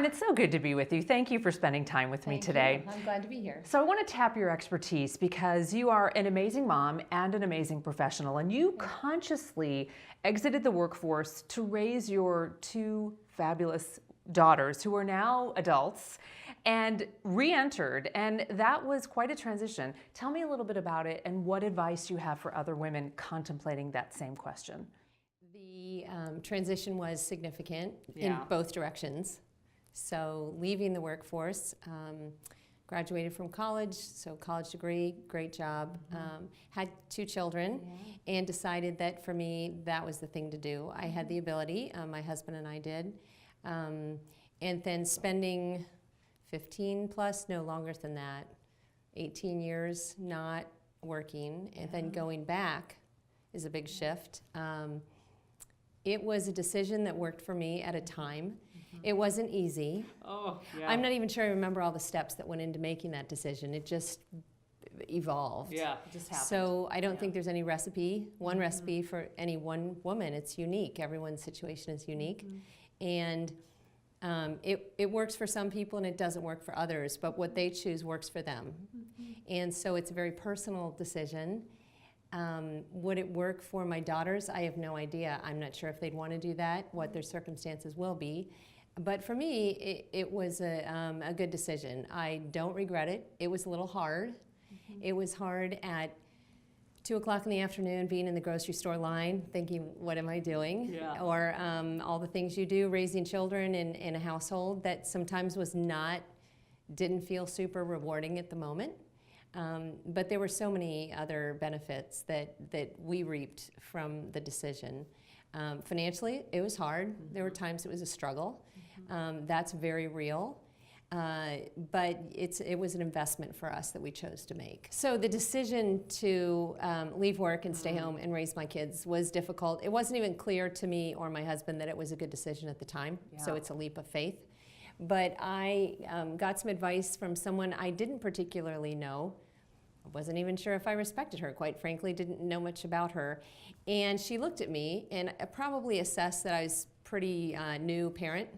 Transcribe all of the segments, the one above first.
Karin, it's so good to be with you. Thank you for spending time with me today. I'm glad to be here. So I want to tap your expertise because you are an amazing mom and an amazing professional, and you consciously exited the workforce to raise your two fabulous daughters who are now adults and re-entered, and that was quite a transition. Tell me a little bit about it and what advice you have for other women contemplating that same question. The transition was significant in both directions. So leaving the workforce, graduated from college, so college degree, great job, had 2 children, and decided that for me that was the thing to do. I had the ability, my husband and I did, and then spending 15 plus, no longer than that, 18 years not working, and then going back is a big shift. It was a decision that worked for me at a time. It wasn't easy. I'm not even sure I remember all the steps that went into making that decision. It just evolved. It just happened. So I don't think there's any recipe, one recipe for any one woman. It's unique. Everyone's situation is unique. And it works for some people and it doesn't work for others, but what they choose works for them. And so it's a very personal decision. Would it work for my daughters? I have no idea. I'm not sure if they'd want to do that, what their circumstances will be. But for me, it was a good decision. I don't regret it. It was a little hard. It was hard at 2 o'clock in the afternoon being in the grocery store line thinking, what am I doing? Or all the things you do, raising children in a household that sometimes didn't feel super rewarding at the moment. But there were so many other benefits that we reaped from the decision. Financially, it was hard. There were times it was a struggle. That's very real. But it was an investment for us that we chose to make. So the decision to leave work and stay home and raise my kids was difficult. It wasn't even clear to me or my husband that it was a good decision at the time. So it's a leap of faith. But I got some advice from someone I didn't particularly know. I wasn't even sure if I respected her, quite frankly, didn't know much about her. And she looked at me and probably assessed that I was pretty new parent.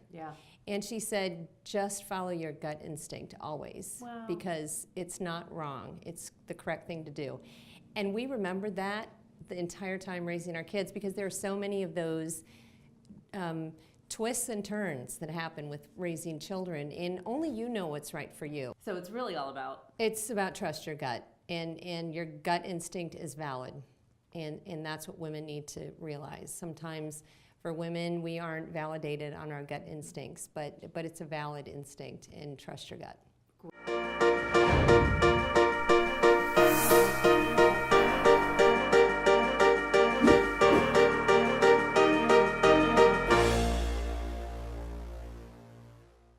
And she said, just follow your gut instinct always, because it's not wrong. It's the correct thing to do. And we remembered that the entire time raising our kids, because there are so many of those twists and turns that happen with raising children, and only you know what's right for you. So it's really all about? It's about trust your gut, and your gut instinct is valid, and that's what women need to realize. Sometimes for women, we aren't validated on our gut instincts, but it's a valid instinct, and trust your gut.